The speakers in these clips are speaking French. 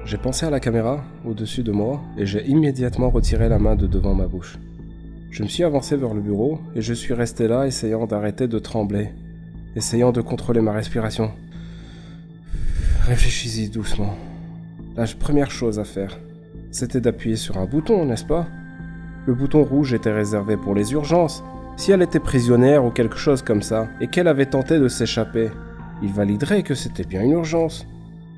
J'ai pensé à la caméra au-dessus de moi et j'ai immédiatement retiré la main de devant ma bouche. Je me suis avancé vers le bureau et je suis resté là essayant d'arrêter de trembler, essayant de contrôler ma respiration. Réfléchis-y doucement. La première chose à faire, c'était d'appuyer sur un bouton, n'est-ce pas? Le bouton rouge était réservé pour les urgences. Si elle était prisonnière ou quelque chose comme ça, et qu'elle avait tenté de s'échapper, il validerait que c'était bien une urgence.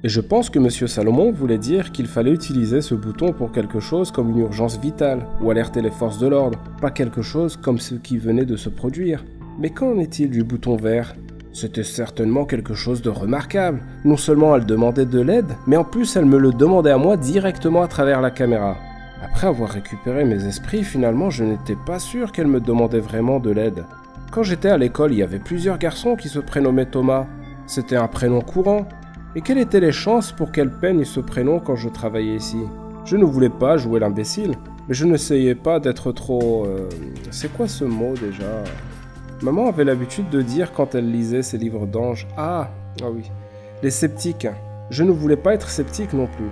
Et je pense que M. Salomon voulait dire qu'il fallait utiliser ce bouton pour quelque chose comme une urgence vitale, ou alerter les forces de l'ordre, pas quelque chose comme ce qui venait de se produire. Mais qu'en est-il du bouton vert? C'était certainement quelque chose de remarquable. Non seulement elle demandait de l'aide, mais en plus elle me le demandait à moi directement à travers la caméra. Après avoir récupéré mes esprits, finalement je n'étais pas sûr qu'elle me demandait vraiment de l'aide. Quand j'étais à l'école, il y avait plusieurs garçons qui se prénommaient Thomas. C'était un prénom courant. Et quelles étaient les chances pour qu'elle peigne ce prénom quand je travaillais ici? Je ne voulais pas jouer l'imbécile, mais je n'essayais pas d'être trop... C'est quoi ce mot déjà? Maman avait l'habitude de dire quand elle lisait ses livres d'anges. Ah oui, les sceptiques. Je ne voulais pas être sceptique non plus.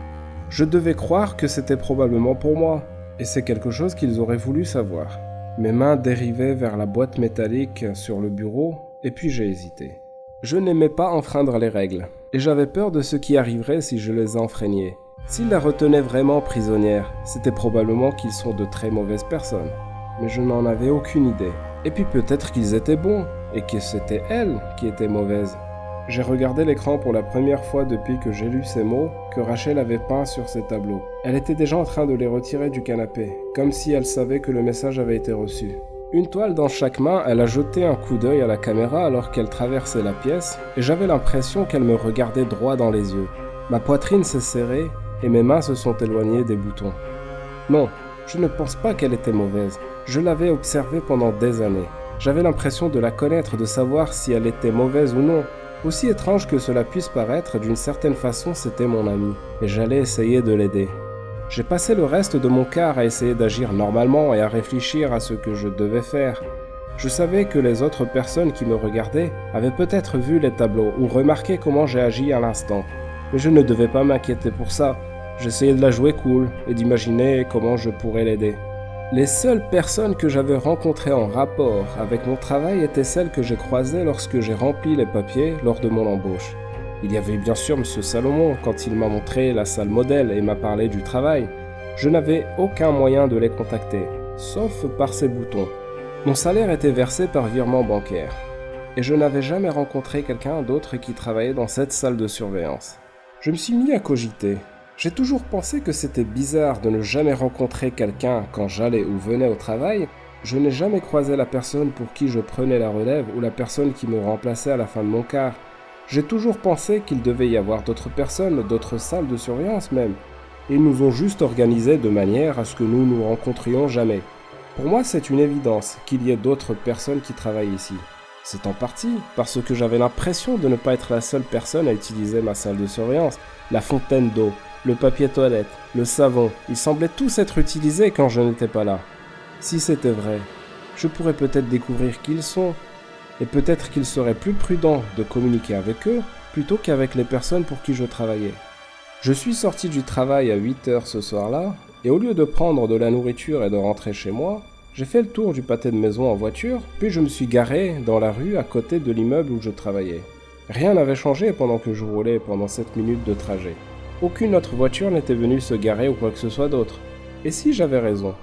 Je devais croire que c'était probablement pour moi, et c'est quelque chose qu'ils auraient voulu savoir. Mes mains dérivaient vers la boîte métallique sur le bureau, et puis j'ai hésité. Je n'aimais pas enfreindre les règles, et j'avais peur de ce qui arriverait si je les enfreignais. S'ils la retenaient vraiment prisonnière, c'était probablement qu'ils sont de très mauvaises personnes. Mais je n'en avais aucune idée. Et puis peut-être qu'ils étaient bons, et que c'était elle qui était mauvaise. J'ai regardé l'écran pour la première fois depuis que j'ai lu ces mots que Rachel avait peints sur ses tableaux. Elle était déjà en train de les retirer du canapé, comme si elle savait que le message avait été reçu. Une toile dans chaque main, elle a jeté un coup d'œil à la caméra alors qu'elle traversait la pièce, et j'avais l'impression qu'elle me regardait droit dans les yeux. Ma poitrine s'est serrée, et mes mains se sont éloignées des boutons. Non, je ne pense pas qu'elle était mauvaise. Je l'avais observée pendant des années. J'avais l'impression de la connaître, de savoir si elle était mauvaise ou non. Aussi étrange que cela puisse paraître, d'une certaine façon, c'était mon amie, et j'allais essayer de l'aider. J'ai passé le reste de mon quart à essayer d'agir normalement et à réfléchir à ce que je devais faire. Je savais que les autres personnes qui me regardaient avaient peut-être vu les tableaux ou remarqué comment j'ai agi à l'instant. Mais je ne devais pas m'inquiéter pour ça. J'essayais de la jouer cool et d'imaginer comment je pourrais l'aider. Les seules personnes que j'avais rencontrées en rapport avec mon travail étaient celles que j'ai croisées lorsque j'ai rempli les papiers lors de mon embauche. Il y avait bien sûr M. Salomon quand il m'a montré la salle modèle et m'a parlé du travail. Je n'avais aucun moyen de les contacter, sauf par ces boutons. Mon salaire était versé par virement bancaire. Et je n'avais jamais rencontré quelqu'un d'autre qui travaillait dans cette salle de surveillance. Je me suis mis à cogiter. J'ai toujours pensé que c'était bizarre de ne jamais rencontrer quelqu'un quand j'allais ou venais au travail. Je n'ai jamais croisé la personne pour qui je prenais la relève ou la personne qui me remplaçait à la fin de mon quart. J'ai toujours pensé qu'il devait y avoir d'autres personnes, d'autres salles de surveillance même. Ils nous ont juste organisé de manière à ce que nous nous rencontrions jamais. Pour moi, c'est une évidence qu'il y ait d'autres personnes qui travaillent ici. C'est en partie parce que j'avais l'impression de ne pas être la seule personne à utiliser ma salle de surveillance. La fontaine d'eau, le papier toilette, le savon, ils semblaient tous être utilisés quand je n'étais pas là. Si c'était vrai, je pourrais peut-être découvrir qui ils sont, et peut-être qu'il serait plus prudent de communiquer avec eux plutôt qu'avec les personnes pour qui je travaillais. Je suis sorti du travail à 8 heures ce soir-là, et au lieu de prendre de la nourriture et de rentrer chez moi, j'ai fait le tour du pâté de maison en voiture, puis je me suis garé dans la rue à côté de l'immeuble où je travaillais. Rien n'avait changé pendant que je roulais pendant 7 minutes de trajet. Aucune autre voiture n'était venue se garer ou quoi que ce soit d'autre. Et si j'avais raison,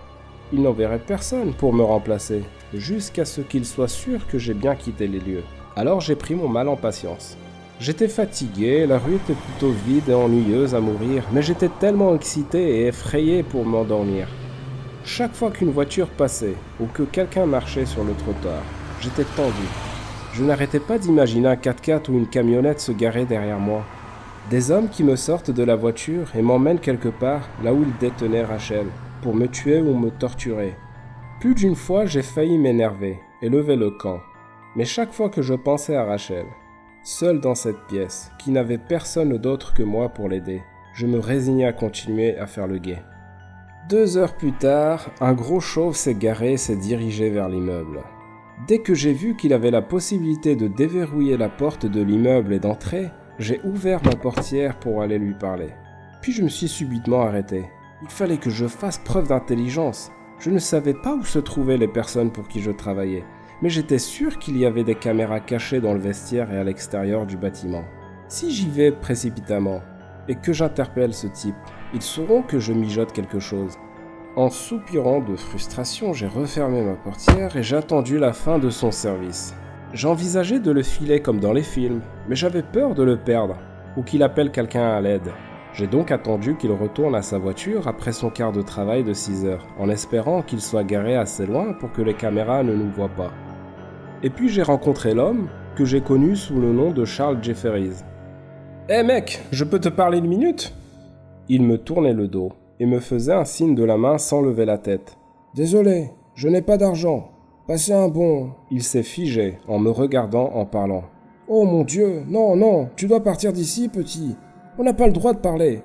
il n'enverrait personne pour me remplacer, jusqu'à ce qu'il soit sûr que j'ai bien quitté les lieux. Alors j'ai pris mon mal en patience. J'étais fatigué, la rue était plutôt vide et ennuyeuse à mourir, mais j'étais tellement excité et effrayé pour m'endormir. Chaque fois qu'une voiture passait, ou que quelqu'un marchait sur le trottoir, j'étais tendu. Je n'arrêtais pas d'imaginer un 4x4 ou une camionnette se garer derrière moi. Des hommes qui me sortent de la voiture et m'emmènent quelque part, là où ils détenaient Rachel, pour me tuer ou me torturer. Plus d'une fois, j'ai failli m'énerver et lever le camp. Mais chaque fois que je pensais à Rachel, seule dans cette pièce, qui n'avait personne d'autre que moi pour l'aider, je me résignais à continuer à faire le guet. 2 heures plus tard, un gros chauve s'est garé et s'est dirigé vers l'immeuble. Dès que j'ai vu qu'il avait la possibilité de déverrouiller la porte de l'immeuble et d'entrer, j'ai ouvert ma portière pour aller lui parler. Puis je me suis subitement arrêté. Il fallait que je fasse preuve d'intelligence. Je ne savais pas où se trouvaient les personnes pour qui je travaillais, mais j'étais sûr qu'il y avait des caméras cachées dans le vestiaire et à l'extérieur du bâtiment. Si j'y vais précipitamment et que j'interpelle ce type, ils sauront que je mijote quelque chose. En soupirant de frustration, j'ai refermé ma portière et j'ai attendu la fin de son service. J'envisageais de le filer comme dans les films, mais j'avais peur de le perdre, ou qu'il appelle quelqu'un à l'aide. J'ai donc attendu qu'il retourne à sa voiture après son quart de travail de 6 heures, en espérant qu'il soit garé assez loin pour que les caméras ne nous voient pas. Et puis j'ai rencontré l'homme, que j'ai connu sous le nom de Charles Jefferies. « Hé mec, je peux te parler une minute ?» Il me tournait le dos et me faisait un signe de la main sans lever la tête. « Désolé, je n'ai pas d'argent. Passez un bon... » Il s'est figé en me regardant en parlant. « Oh mon Dieu, non, tu dois partir d'ici, petit. On n'a pas le droit de parler. »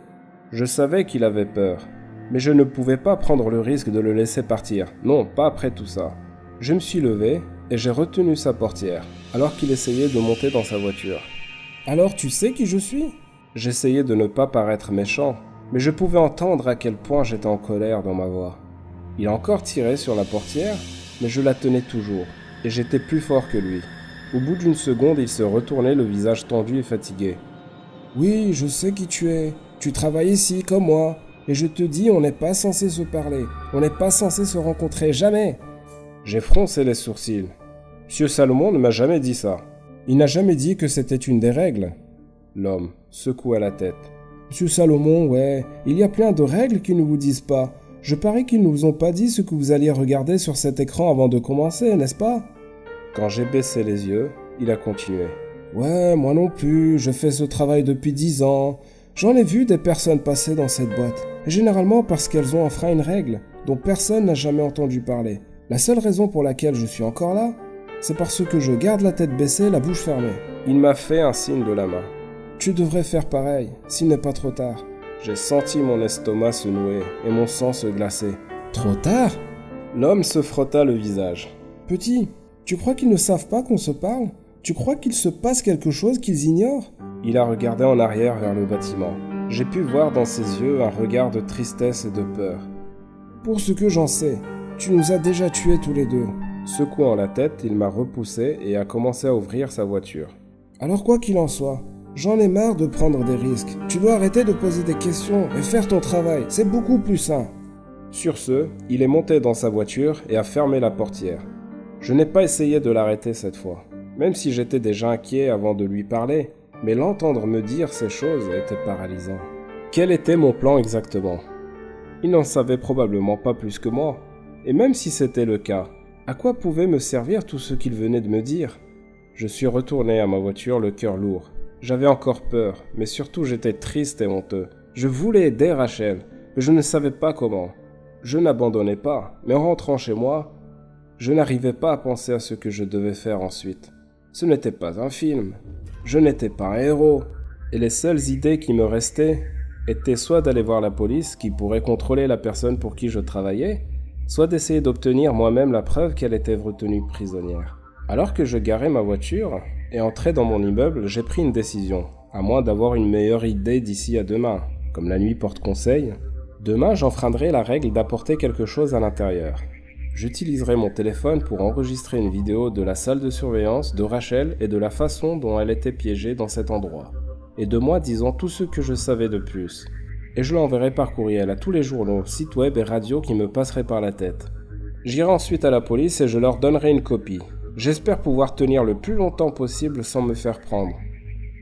Je savais qu'il avait peur, mais je ne pouvais pas prendre le risque de le laisser partir. Non, pas après tout ça. Je me suis levé et j'ai retenu sa portière, alors qu'il essayait de monter dans sa voiture. « Alors tu sais qui je suis ?» J'essayais de ne pas paraître méchant, mais je pouvais entendre à quel point j'étais en colère dans ma voix. Il a encore tiré sur la portière, mais je la tenais toujours, et j'étais plus fort que lui. Au bout d'une seconde, il se retournait, le visage tendu et fatigué. « Oui, je sais qui tu es. Tu travailles ici, comme moi. Et je te dis, on n'est pas censé se parler. On n'est pas censé se rencontrer, jamais. » J'ai froncé les sourcils. « Monsieur Salomon ne m'a jamais dit ça. » « Il n'a jamais dit que c'était une des règles. » L'homme secoua la tête. « Monsieur Salomon, ouais, il y a plein de règles qu'ils ne vous disent pas. Je parie qu'ils ne vous ont pas dit ce que vous alliez regarder sur cet écran avant de commencer, n'est-ce pas ?» Quand j'ai baissé les yeux, il a continué. « Ouais, moi non plus, je fais ce travail depuis 10 ans. J'en ai vu des personnes passer dans cette boîte, et généralement parce qu'elles ont enfreint une règle dont personne n'a jamais entendu parler. La seule raison pour laquelle je suis encore là, c'est parce que je garde la tête baissée, la bouche fermée. » Il m'a fait un signe de la main. « Tu devrais faire pareil, s'il n'est pas trop tard. » J'ai senti mon estomac se nouer et mon sang se glacer. « Trop tard ?» L'homme se frotta le visage. « Petit, tu crois qu'ils ne savent pas qu'on se parle ? Tu crois qu'il se passe quelque chose qu'ils ignorent ?» Il a regardé en arrière vers le bâtiment. J'ai pu voir dans ses yeux un regard de tristesse et de peur. « Pour ce que j'en sais, tu nous as déjà tués tous les deux. » Secouant la tête, il m'a repoussé et a commencé à ouvrir sa voiture. « Alors quoi qu'il en soit, j'en ai marre de prendre des risques. Tu dois arrêter de poser des questions et faire ton travail. C'est beaucoup plus sain. » Sur ce, il est monté dans sa voiture et a fermé la portière. Je n'ai pas essayé de l'arrêter cette fois, même si j'étais déjà inquiet avant de lui parler, mais l'entendre me dire ces choses était paralysant. Quel était mon plan exactement ? Il n'en savait probablement pas plus que moi, et même si c'était le cas, à quoi pouvait me servir tout ce qu'il venait de me dire ? Je suis retourné à ma voiture, le cœur lourd. J'avais encore peur, mais surtout j'étais triste et honteux. Je voulais aider Rachel, mais je ne savais pas comment. Je n'abandonnais pas, mais en rentrant chez moi, je n'arrivais pas à penser à ce que je devais faire ensuite. Ce n'était pas un film. Je n'étais pas un héros. Et les seules idées qui me restaient étaient soit d'aller voir la police qui pourrait contrôler la personne pour qui je travaillais, soit d'essayer d'obtenir moi-même la preuve qu'elle était retenue prisonnière. Alors que je garais ma voiture et entrais dans mon immeuble, j'ai pris une décision, à moins d'avoir une meilleure idée d'ici à demain. Comme la nuit porte conseil, demain j'enfreindrai la règle d'apporter quelque chose à l'intérieur. J'utiliserai mon téléphone pour enregistrer une vidéo de la salle de surveillance de Rachel et de la façon dont elle était piégée dans cet endroit, et de moi disant tout ce que je savais de plus. Et je l'enverrai par courriel à tous les journaux, sites web et radios qui me passeraient par la tête. J'irai ensuite à la police et je leur donnerai une copie. J'espère pouvoir tenir le plus longtemps possible sans me faire prendre.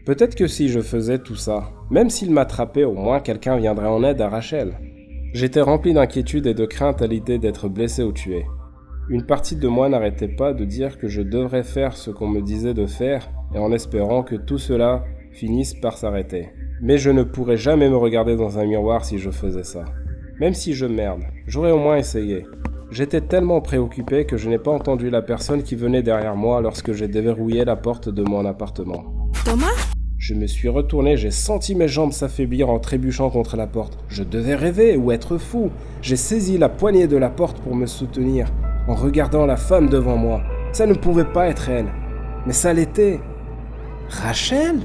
Peut-être que si je faisais tout ça, même s'ils m'attrapaient, au moins quelqu'un viendrait en aide à Rachel. J'étais rempli d'inquiétude et de crainte à l'idée d'être blessé ou tué. Une partie de moi n'arrêtait pas de dire que je devrais faire ce qu'on me disait de faire et en espérant que tout cela finisse par s'arrêter. Mais je ne pourrais jamais me regarder dans un miroir si je faisais ça. Même si je merde, j'aurais au moins essayé. J'étais tellement préoccupé que je n'ai pas entendu la personne qui venait derrière moi lorsque j'ai déverrouillé la porte de mon appartement. Thomas ? Je me suis retourné, j'ai senti mes jambes s'affaiblir en trébuchant contre la porte. Je devais rêver ou être fou. J'ai saisi la poignée de la porte pour me soutenir, en regardant la femme devant moi. Ça ne pouvait pas être elle, mais ça l'était. Rachel ?